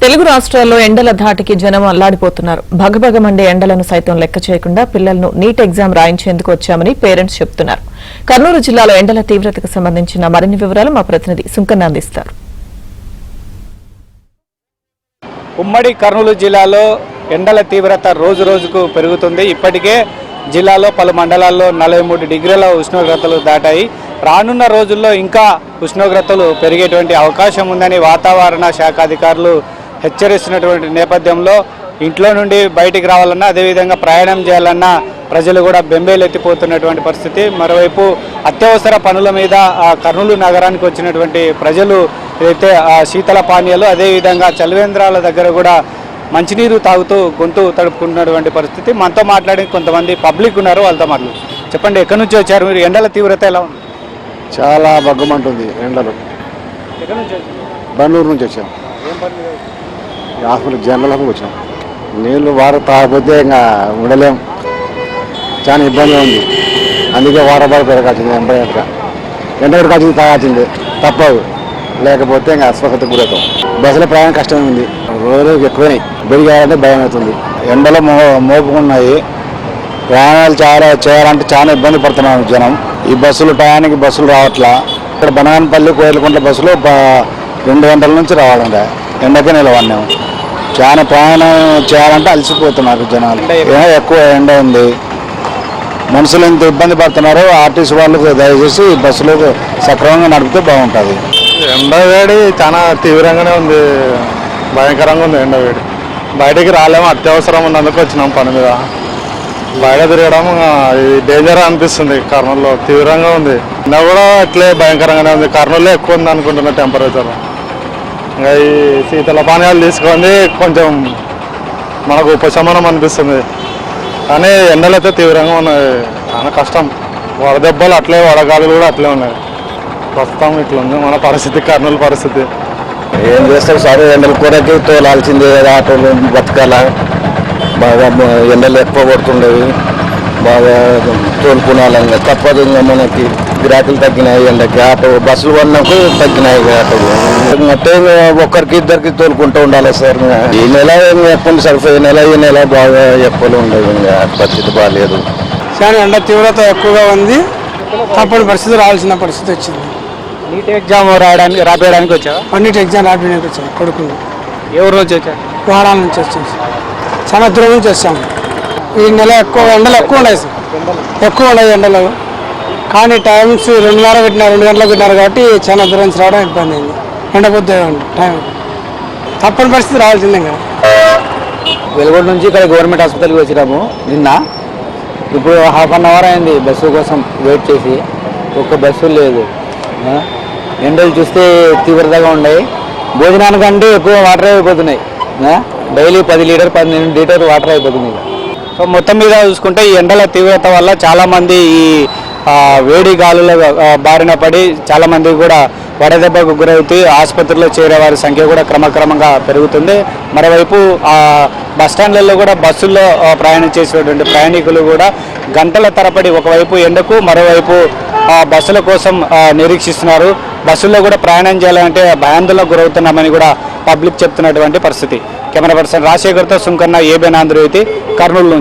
తెలుగు రాష్ట్రాల్లో ఎండల ధాటికి జనం అల్లాడిపోతున్నారు. భగభగమండే ఎండలను సైతం లెక్క చేయకుండా పిల్లలను నీట్ ఎగ్జామ్ రాయించేందుకు వచ్చామని పేరెంట్స్ చెబుతున్నారు. కర్నూలు జిల్లాలో ఎండల తీవ్రతకు సంబంధించిన మరిన్ని వివరాలు మా ప్రతినిధి సుంకన్న అందిస్తారు. ఉమ్మడి కర్నూలు జిల్లాలో ఎండల తీవ్రత రోజు రోజుకు పెరుగుతుంది. ఇప్పటికే జిల్లాలో పలు మండలాల్లో 43 డిగ్రీల ఉష్ణోగ్రతలు దాటాయి. రానున్న రోజుల్లో ఇంకా ఉష్ణోగ్రతలు పెరిగేటువంటి అవకాశం ఉందని వాతావరణ శాఖ అధికారులు హెచ్చరిస్తున్నటువంటి నేపథ్యంలో ఇంట్లో నుండి బయటికి రావాలన్నా, అదేవిధంగా ప్రయాణం చేయాలన్నా ప్రజలు కూడా బెంబేలెత్తిపోతున్నటువంటి పరిస్థితి. మరోవైపు అత్యవసర పనుల మీద కర్నూలు నగరానికి వచ్చినటువంటి ప్రజలు అయితే శీతల పానీయాలు, అదేవిధంగా చలివేంద్రాల దగ్గర కూడా మంచినీరు తాగుతూ గొంతు తడుపుకుంటున్నటువంటి పరిస్థితి. మనతో మాట్లాడి కొంతమంది పబ్లిక్ ఉన్నారు, వాళ్ళతో మాట్లాడు. చెప్పండి, ఎక్కడి నుంచి వచ్చారు మీరు? ఎండల తీవ్రత ఎలా ఉంది? చాలా బగ్గమంటుంది ఎండలు. ఎక్కడి నుంచి వచ్చారు? బన్నూరు నుంచి వచ్చాం. ఏం పని? హాస్పిటల్ జనరల్కి వచ్చాం. నీళ్ళు వాటర్ తాగకపోతే ఇంకా ఉండలేం, చాలా ఇబ్బంది ఉంది. అందుకే వాటర్ బాగా పెరగాల్సింది, ఎండ కాల్చింది తాగాల్సింది తప్పదు, లేకపోతే ఇంకా అస్వస్థతకు గురవుతాం. బస్సులో ప్రయాణం కష్టమే ఉంది, రోజులు ఎక్కువనే బెరిగాలంటే భయం అవుతుంది. ఎండలు మోపుకున్నాయి, ప్రయాణాలు చేయాలంటే చాలా ఇబ్బంది పడుతున్నాం జనం. ఈ బస్సులు టయానికి బస్సులు రావట్లా. ఇక్కడ బనగానపల్లి కోయిలకుంట్ల బస్సులు 2 గంటల నుంచి రావాలంటే ఎండకే నిలవన్నాము. చాలా ప్రయాణం చేయాలంటే అలసిపోతున్నారు జనాలు. ఎక్కువ ఎండ ఉంది, మనుషులు ఎంత ఇబ్బంది పడుతున్నారు. ఆర్టీసీ వాళ్ళకు దయచేసి బస్సులు సక్రమంగా నడిపితే బాగుంటుంది. ఎండ వేడి చాలా తీవ్రంగానే ఉంది, భయంకరంగా ఉంది ఎండ వేడి. బయటికి రాలేము, అత్యవసరం ఉన్నందుకు వచ్చినాం పని మీద. బయట తిరగడం డేంజర్ అనిపిస్తుంది. కర్నూలులో తీవ్రంగా ఉంది, ఎండ కూడా అట్లే భయంకరంగానే ఉంది. కర్నూలులో ఎక్కువ ఉంది అనుకుంటున్నా టెంపరేచర్. ఇంకా ఈ శీతల పానీయాలు తీసుకొని కొంచెం మనకు ఉపశమనం అనిపిస్తుంది. కానీ ఎండలు అయితే తీవ్రంగా ఉన్నాయి, చాలా కష్టం. వడదెబ్బలు అట్లే, వడగాలులు కూడా అట్లే ఉన్నాయి. ప్రస్తుతం ఇట్లుంది మన పరిస్థితి, కర్నూలు పరిస్థితి. ఏం చేస్తాం సార్, ఎండలు కూరకి తోలాల్సిందే, ఆటోలు బతకాల. బాగా ఎండలు ఎక్కువ కొడుతుండేవి, బాగా తోలుకునాలి. తప్పదు, ఇంకా మనకి గిరాకీలు తగ్గినాయి. ఎండకి ఆటో బస్సులు కొన్నకు తగ్గినాయి ఆటోలు. అంటే ఒక్కరికి ఇద్దరికి తోలుకుంటూ ఉండాలి సార్. ఈ నెల ఎక్కువ సరిపోయి ఈ నెల బాగా ఎక్కువలు ఉండేవి, ఇంకా పరిస్థితి బాగాలేదు. చాలా ఎండ తీవ్రత ఎక్కువగా ఉంది, తప్పని పరిస్థితి రావాల్సిన పరిస్థితి వచ్చింది. నీట్ ఎగ్జామ్ రాయడానికి వచ్చావా? అన్నిటి ఎగ్జామ్ రాయడానికి వచ్చాము కొడుకుని. ఏ ఊరు నుంచి వచ్చారు? వారాల నుంచి వచ్చాము సార్, చాలా దూరం నుంచి వచ్చాము. ఈ నెల ఎక్కువ ఎండలు ఎక్కువ ఉన్నాయి సార్, ఎక్కువ ఉన్నాయి ఎండలు. కానీ టైమ్స్ 2:30 పెట్టినారు, 2 గంటలకు పెట్టినారు కాబట్టి చాలా దూరం నుంచి రావడం ఇబ్బంది అయింది. ఎండపోతే టైం తప్పని పరిస్థితి రావాల్సిందే కదా. వెలుగొండ నుంచి ఇక్కడ గవర్నమెంట్ హాస్పిటల్కి వచ్చినాము నిన్న. ఇప్పుడు ½ అన్ అవర్ అయింది బస్సు కోసం వెయిట్ చేసి, ఒక్క బస్సు లేదు. ఎండలు చూస్తే తీవ్రతగా ఉన్నాయి. భోజనానికంటే ఎక్కువ వాటర్ అయిపోతున్నాయి. డైలీ 10 లీటర్ 12 లీటర్ వాటర్ అయిపోతున్నాయి. సో మొత్తం మీద చూసుకుంటే ఈ ఎండల తీవ్రత వల్ల చాలామంది ఈ వేడి గాలుల బారిన పడి చాలామంది కూడా వడదెబ్బకు గురవుతూ ఆసుపత్రిలో చేరే వారి సంఖ్య కూడా క్రమక్రమంగా పెరుగుతుంది. మరోవైపు బస్టాండ్లలో కూడా బస్సుల్లో ప్రయాణం చేసేటువంటి ప్రయాణికులు కూడా గంటల తరబడి ఒకవైపు ఎండకు, మరోవైపు బస్సుల కోసం నిరీక్షిస్తున్నారు. బస్సుల్లో కూడా ప్రయాణం చేయాలంటే భయాందోళనకు గురవుతున్నామని కూడా పబ్లిక్ చెప్తున్నటువంటి పరిస్థితి. కెమెరా పర్సన్ రాజశేఖర్తో సుంకన్న, ఏబిఎన్ ఆంధ్రజ్యోతి, కర్నూలు.